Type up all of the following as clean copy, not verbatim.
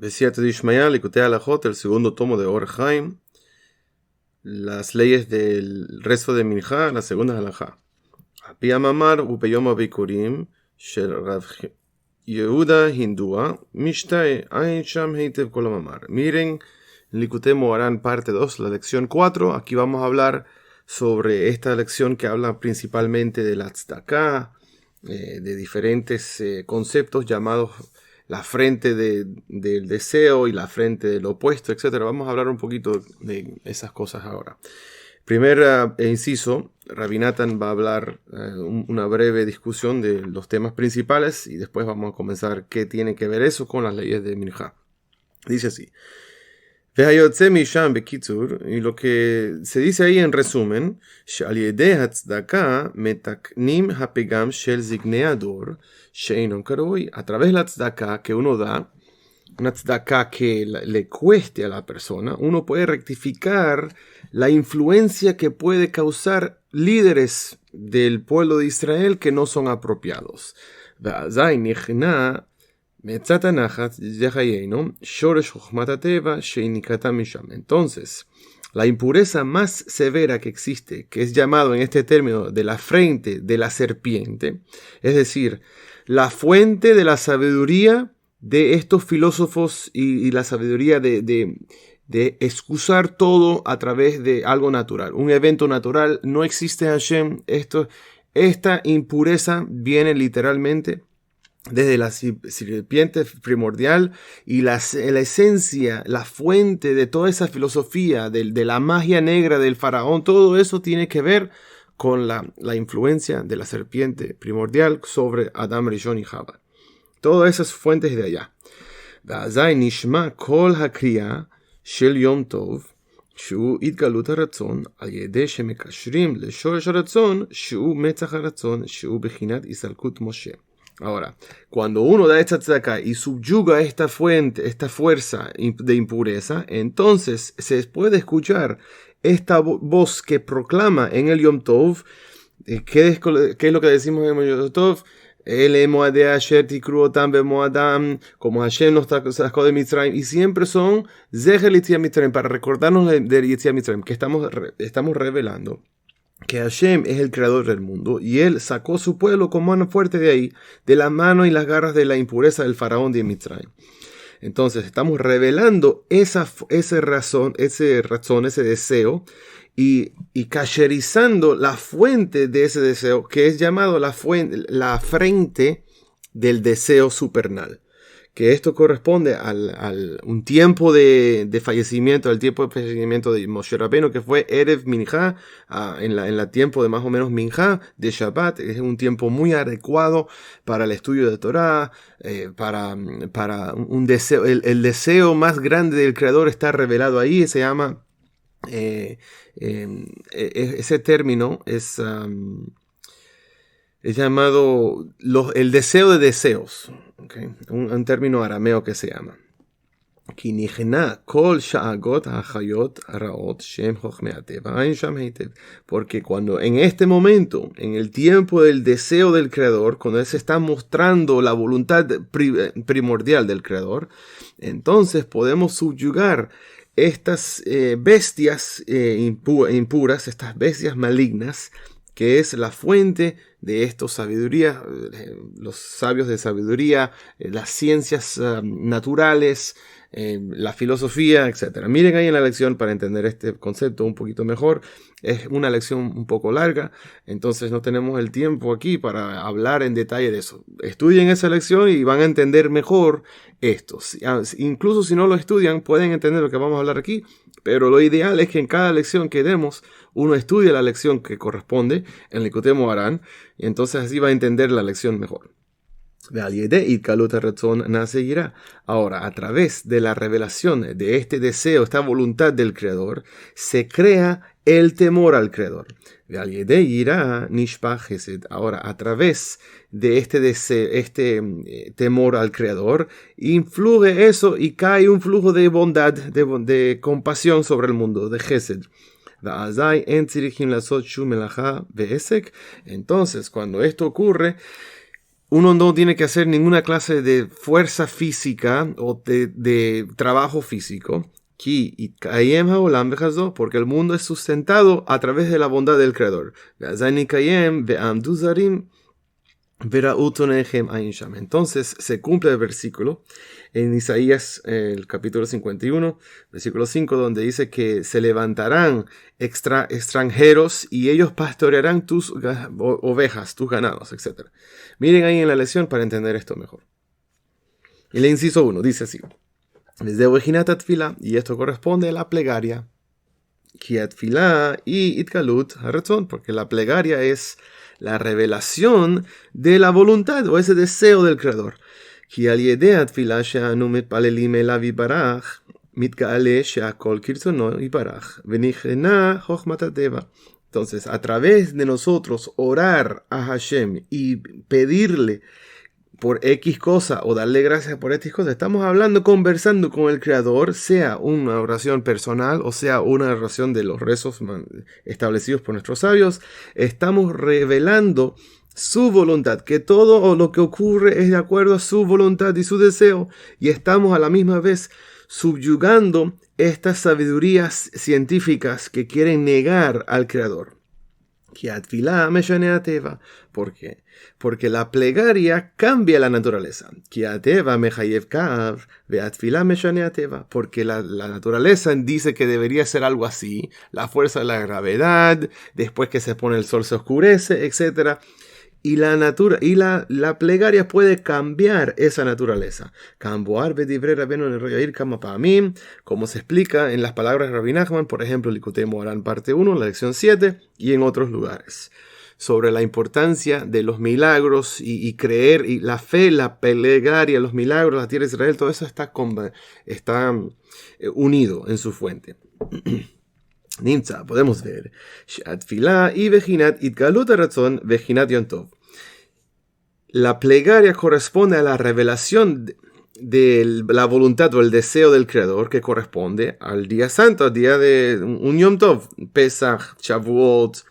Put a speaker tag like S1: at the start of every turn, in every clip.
S1: Besiyata Dishmaya, Likutei Halachot, el segundo tomo de Or Haim, las leyes del rezo de Minjá, la segunda halajá. Apia Mamar, Upeyom Abikurim, Shel Rav Yehuda Hindúa, Mishtae, Ain Sham Heitev Kol Mamar. Miren, Likutei Moharan, parte 2, la lección 4. Aquí vamos a hablar sobre esta lección que habla principalmente de la tzedakah, de diferentes conceptos llamados la frente del deseo y la frente del opuesto, etc. Vamos a hablar un poquito de esas cosas ahora. Primer inciso, Rabbi Natan va a hablar una breve discusión de los temas principales y después vamos a comenzar qué tiene que ver eso con las leyes de Minjá. Dice así. Y lo que se dice ahí en resumen, a través de la tzedakah que uno da, una tzedakah que le cueste a la persona, uno puede rectificar la influencia que puede causar líderes del pueblo de Israel que no son apropiados. Entonces, la impureza más severa que existe, que es llamado en este término de la frente de la serpiente, es decir, la fuente de la sabiduría de estos filósofos y la sabiduría de excusar todo a través de algo natural, un evento natural. No existe Hashem. Esta impureza viene literalmente desde la serpiente primordial y la esencia, la fuente de toda esa filosofía, de la magia negra del faraón. Todo eso tiene que ver con la influencia de la serpiente primordial sobre Adam, Rishon y Java. Todas esas fuentes de allá. Ve'azai nishma kol hakriya shel Yom Tov שהוא התגלות הרצון על ידי שמקשרים לשורש הרצון שהוא מצח הרצון שהוא בחינת הסתלקות משה. Ahora, cuando uno da esta tzedakah y subyuga esta fuente, esta fuerza de impureza, entonces se puede escuchar esta voz que proclama en el Yom Tov. ¿Qué es lo que decimos en el Yom Tov? Como Hashem nos sacó de Mitzrayim, y siempre son Zecher Yetziat Mitzrayim, para recordarnos de Yetziat Mitzrayim, que estamos revelando que Hashem es el creador del mundo y él sacó a su pueblo con mano fuerte de ahí, de la mano y las garras de la impureza del faraón de Mitzrayim. Entonces estamos revelando ese deseo y kasherizando la fuente de ese deseo, que es llamado la frente del deseo supernal. Que esto corresponde al un tiempo de fallecimiento, al tiempo de fallecimiento de Moshe Rabbeinu, que fue Erev Minjá, en la tiempo de más o menos Minjá, de Shabbat. Es un tiempo muy adecuado para el estudio de Torah, para un deseo. El deseo más grande del Creador está revelado ahí, se llama, ese término es llamado el deseo de deseos. Okay. Un término arameo que se llama. Porque cuando en este momento, en el tiempo del deseo del Creador, cuando él se está mostrando la voluntad primordial del Creador, entonces podemos subyugar estas bestias impuras, estas bestias malignas, que es la fuente de estos sabiduría, los sabios de sabiduría, las ciencias naturales, la filosofía, etc. Miren ahí en la lección para entender este concepto un poquito mejor. Es una lección un poco larga, entonces no tenemos el tiempo aquí para hablar en detalle de eso. Estudien esa lección y van a entender mejor esto. Incluso si no lo estudian, pueden entender lo que vamos a hablar aquí, pero lo ideal es que en cada lección que demos, uno estudie la lección que corresponde en Likutei Moharan, y entonces así va a entender la lección mejor. Ahora, a través de la revelación de este deseo, esta voluntad del Creador, se crea el temor al Creador. Ahora, a través de este deseo, temor al Creador, influye eso y cae un flujo de bondad, de compasión sobre el mundo, de Gesed. Entonces, cuando esto ocurre, uno no tiene que hacer ninguna clase de fuerza física o de trabajo físico. Porque el mundo es sustentado a través de la bondad del Creador. Entonces se cumple el versículo en Isaías, el capítulo 51, versículo 5, donde dice que se levantarán extranjeros y ellos pastorearán tus ovejas, tus ganados, etc. Miren ahí en la lección para entender esto mejor. El inciso 1 dice así: y esto corresponde a la plegaria. Porque la plegaria es la revelación de la voluntad o ese deseo del Creador. Entonces, a través de nosotros orar a Hashem y pedirle por X cosa o darle gracias por X cosa, estamos hablando, conversando con el Creador, sea una oración personal o sea una oración de los rezos establecidos por nuestros sabios. Estamos revelando su voluntad, que todo lo que ocurre es de acuerdo a su voluntad y su deseo, y estamos a la misma vez subyugando estas sabidurías científicas que quieren negar al Creador. ¿Por qué? Porque la plegaria cambia la naturaleza. Porque la naturaleza dice que debería ser algo así. La fuerza de la gravedad, después que se pone el sol se oscurece, etc. Y la plegaria puede cambiar esa naturaleza. Como se explica en las palabras de Rabbi Nachman, por ejemplo, Likutei Moharan parte 1, la lección 7, y en otros lugares. Sobre la importancia de los milagros y creer, y la fe, la plegaria, los milagros, la tierra de Israel, todo eso está unido en su fuente. Podemos ver la plegaria corresponde a la revelación de la voluntad o el deseo del Creador, que corresponde al día santo, al día de un Yom Tov, Pesach, Shavuot,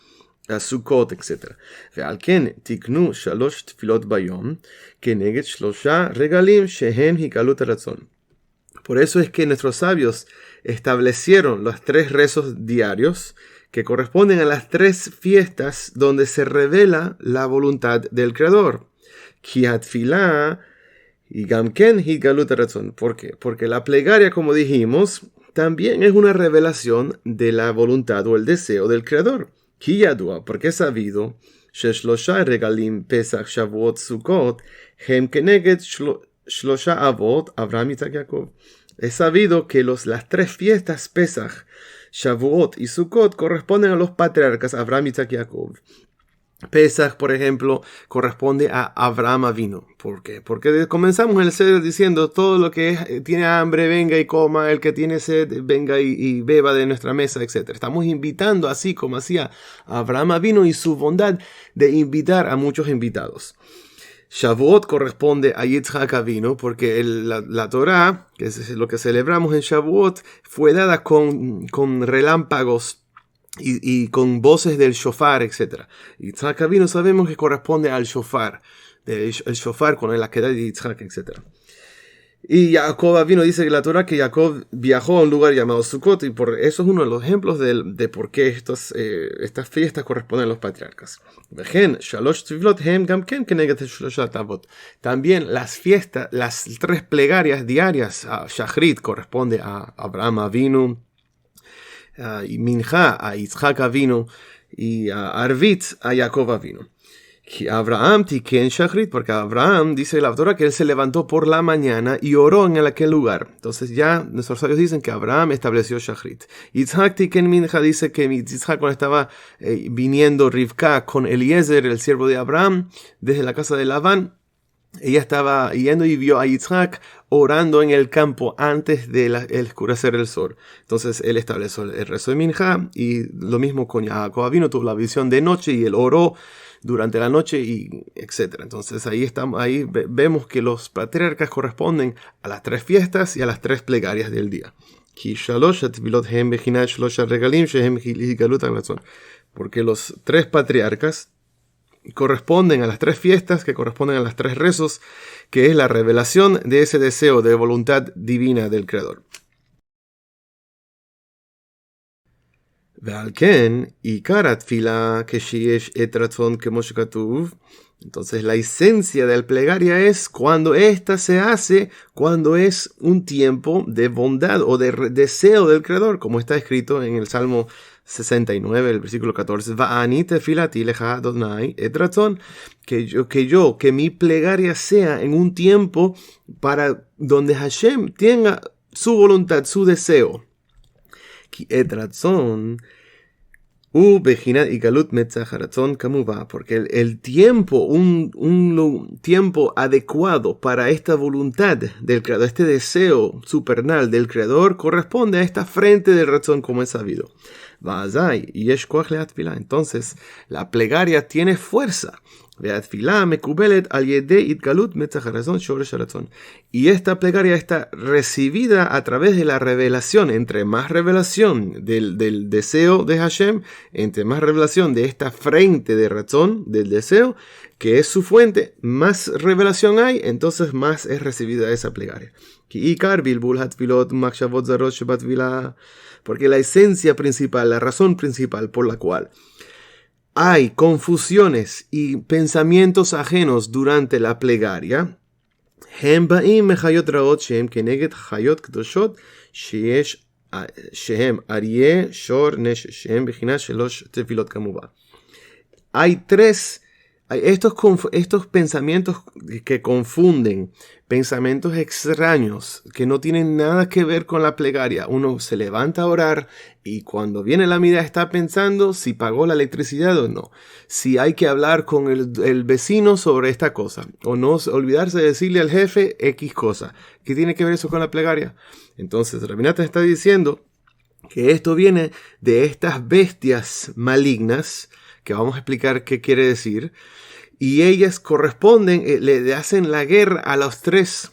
S1: Sukkot, etc. ועל כן תקנו 3 תפילות ביום כנגד 3 רגלים שהם הגלות הרצון. Por eso es que nuestros sabios establecieron los 3 rezos diarios que corresponden a las 3 fiestas donde se revela la voluntad del Creador. ¿Por qué? Porque la plegaria, como dijimos, también es una revelación de la voluntad o el deseo del Creador. Porque es sabido, regalim Pesach, Shavuot, Sukkot, hem keneged 3 avot, Abraham, Isaac, Jacob. Es sabido que las 3 fiestas Pesach, Shavuot y Sukkot corresponden a los patriarcas Abraham, Isaac y Jacob. Pesach, por ejemplo, corresponde a Abraham Avinu. ¿Por qué? Porque comenzamos el Seder diciendo: todo lo que tiene hambre, venga y coma; el que tiene sed, venga y beba de nuestra mesa, etc. Estamos invitando, así como hacía Abraham Avinu, y su bondad de invitar a muchos invitados. Shavuot corresponde a Yitzhak Avinu, porque la Torah, que es lo que celebramos en Shavuot, fue dada con relámpagos y con voces del shofar, etc. Yitzhak Avinu sabemos que corresponde al shofar, el shofar con la queda de Yitzhak, etc. Y Jacob Avinu, dice que la Torah que Jacob viajó a un lugar llamado Sukkot, y por eso es uno de los ejemplos de por qué estas fiestas corresponden a los patriarcas. También las fiestas, las 3 plegarias diarias, a Shachrit corresponde a Abraham Avinu, y Mincha a Yitzhak Avinu, y a Arvit a Jacob Avinu. Abraham tiken Shachrit, porque Abraham, dice la Torah, que él se levantó por la mañana y oró en aquel lugar. Entonces ya nuestros sabios dicen que Abraham estableció Shachrit. Yitzhak tiken Mincha, dice que Yitzhak, cuando estaba viniendo Rivka con Eliezer, el siervo de Abraham, desde la casa de Labán, ella estaba yendo y vio a Yitzhak orando en el campo antes de el oscurecer el sol. Entonces él estableció el rezo de Mincha, y lo mismo con Jacob Avinu, tuvo la visión de noche y él oró durante la noche, y etc. Entonces ahí vemos que los patriarcas corresponden a las 3 fiestas y a las 3 plegarias del día. Porque los 3 patriarcas corresponden a las tres fiestas, que corresponden a las tres rezos, que es la revelación de ese deseo de voluntad divina del Creador. ועל כן, עיקר התפילה כשיש את רצון כמו שכתוב. Entonces la esencia de la plegaria es cuando ésta se hace, cuando es un tiempo de bondad o de deseo del Creador, como está escrito en el Salmo 69, el versículo 14. Va'ani tefilati lecha Adonai et ratzon, que mi plegaria sea en un tiempo para donde Hashem tenga su voluntad, su deseo. Et ratzon porque el tiempo, un tiempo adecuado para esta voluntad del Creador, este deseo supernal del Creador, corresponde a esta frente del razón, como es sabido. Entonces, la plegaria tiene fuerza. Y esta plegaria está recibida a través de la revelación. Entre más revelación del deseo de Hashem, entre más revelación de esta frente de razón, del deseo, que es su fuente, más revelación hay, entonces más es recibida esa plegaria. Porque la esencia principal, la razón principal por la cual hay confusiones y pensamientos ajenos durante la plegaria, hay estos pensamientos que confunden, pensamientos extraños que no tienen nada que ver con la plegaria. Uno se levanta a orar y cuando viene la mirada está pensando si pagó la electricidad o no, si hay que hablar con el vecino sobre esta cosa, o no olvidarse de decirle al jefe X cosa. ¿Qué tiene que ver eso con la plegaria? Entonces, Rabbi Natan está diciendo que esto viene de estas bestias malignas, que vamos a explicar qué quiere decir, y ellas corresponden, le hacen la guerra a los tres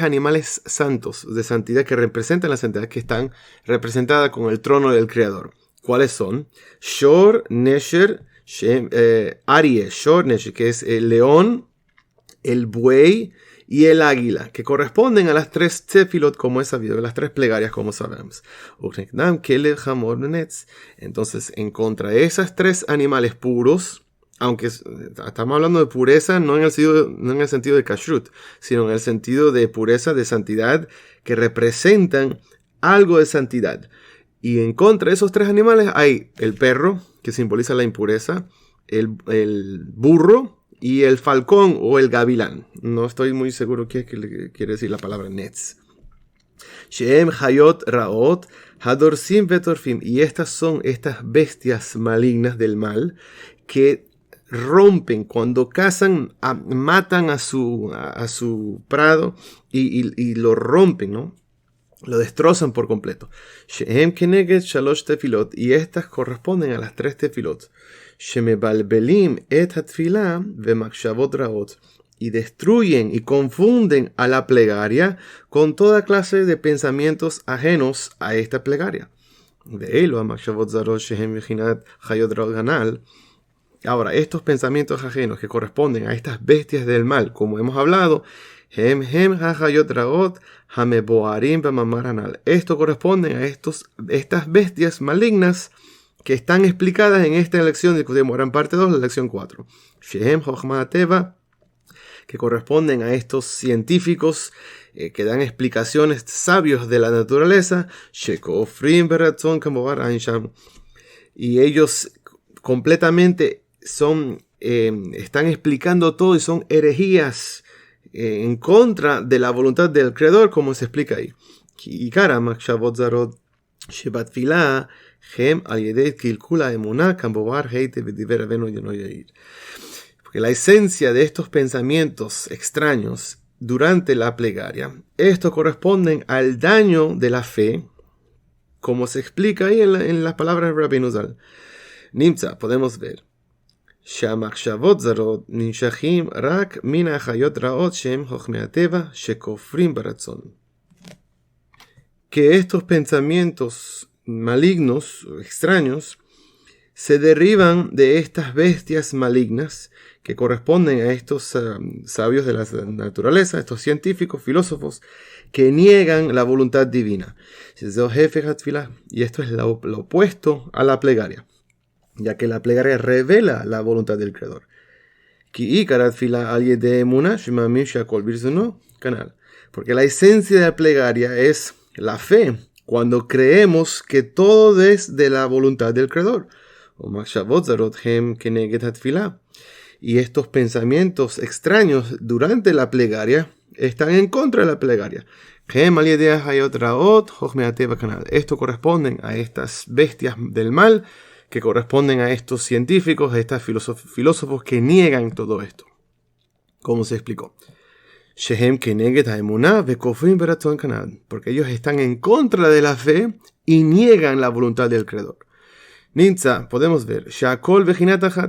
S1: animales santos de santidad que representan la santidad, que están representadas con el trono del Creador. ¿Cuáles son? Shor, Nesher, Arie, Shor, Nesher, que es el león, el buey y el águila, que corresponden a las tres tefilot, como es sabido, las tres plegarias, como sabemos. Entonces, en contra de esas tres animales puros, aunque estamos hablando de pureza no en el sentido de kashrut, sino en el sentido de pureza, de santidad, que representan algo de santidad. Y en contra de esos tres animales hay el perro, que simboliza la impureza, el burro, y el falcón o el gavilán. No estoy muy seguro qué quiere decir la palabra netz. Shehem hayot raot hadorsim vetorfim. Y estas son estas bestias malignas del mal que rompen cuando cazan, matan a su prado y lo rompen, ¿no? Lo destrozan por completo. Shehem keneged shalosh tefilot. Y estas corresponden a las tres tefilot. Shemebalbelim et hatfilah vemakshavot raot, y destruyen y confunden a la plegaria con toda clase de pensamientos ajenos a esta plegaria. Ahora, estos pensamientos ajenos que corresponden a estas bestias del mal, como hemos hablado, esto corresponde a estas bestias malignas que están explicadas en esta lección de Moran parte 2, la lección 4. Shehem Chochma Teva, que corresponden a estos científicos que dan explicaciones sabios de la naturaleza, Shekofrim Beratzon Kamovar Ainsham, y ellos completamente están explicando todo y son herejías en contra de la voluntad del Creador, como se explica ahí. Porque la esencia de estos pensamientos extraños durante la plegaria, esto corresponden al daño de la fe, como se explica ahí en las palabras de Rabbeinu Zal. Nimtza, podemos ver שהמחשבות זרות נמשכים רק מן החיות רעות שהם חוכמי הטבע שכופרים ברצון. Que estos pensamientos malignos, extraños, se derriban de estas bestias malignas que corresponden a estos sabios de la naturaleza, estos científicos, filósofos, que niegan la voluntad divina. Y esto es lo opuesto a la plegaria, ya que la plegaria revela la voluntad del Creador. Porque la esencia de la plegaria es la fe, cuando creemos que todo es de la voluntad del Creador. Y estos pensamientos extraños durante la plegaria están en contra de la plegaria. Esto corresponde a estas bestias del mal, que corresponden a estos científicos, a estos filósofos que niegan todo esto. ¿Cómo se explicó? Porque ellos están en contra de la fe y niegan la voluntad del Creador. Ninza, podemos ver,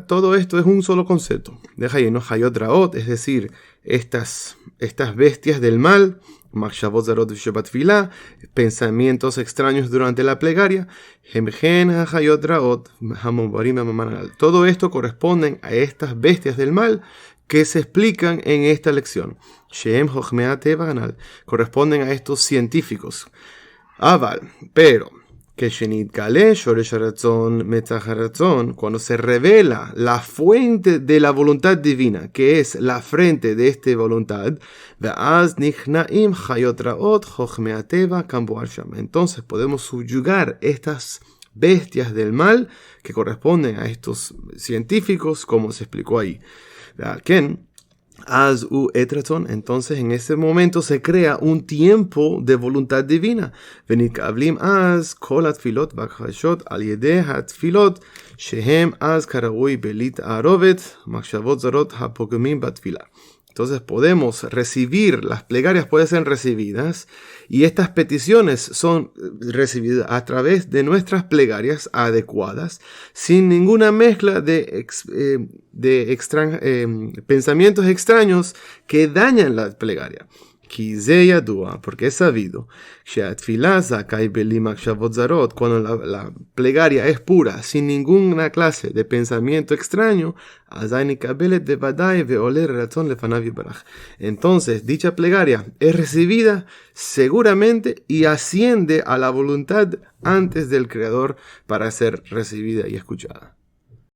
S1: todo esto es un solo concepto. Es decir, estas bestias del mal, pensamientos extraños durante la plegaria, todo esto corresponde a estas bestias del mal que se explican en esta lección. Corresponden a estos científicos. Pero cuando se revela la fuente de la voluntad divina, que es la frente de esta voluntad, entonces podemos subyugar estas bestias del mal que corresponden a estos científicos, como se explicó ahí. Entonces en ese momento se crea un tiempo de voluntad divina. Entonces podemos recibir, las plegarias pueden ser recibidas, y estas peticiones son recibidas a través de nuestras plegarias adecuadas, sin ninguna mezcla de pensamientos extraños que dañan la plegaria. Porque es sabido, cuando la plegaria es pura, sin ninguna clase de pensamiento extraño, entonces dicha plegaria es recibida seguramente y asciende a la voluntad antes del Creador para ser recibida y escuchada.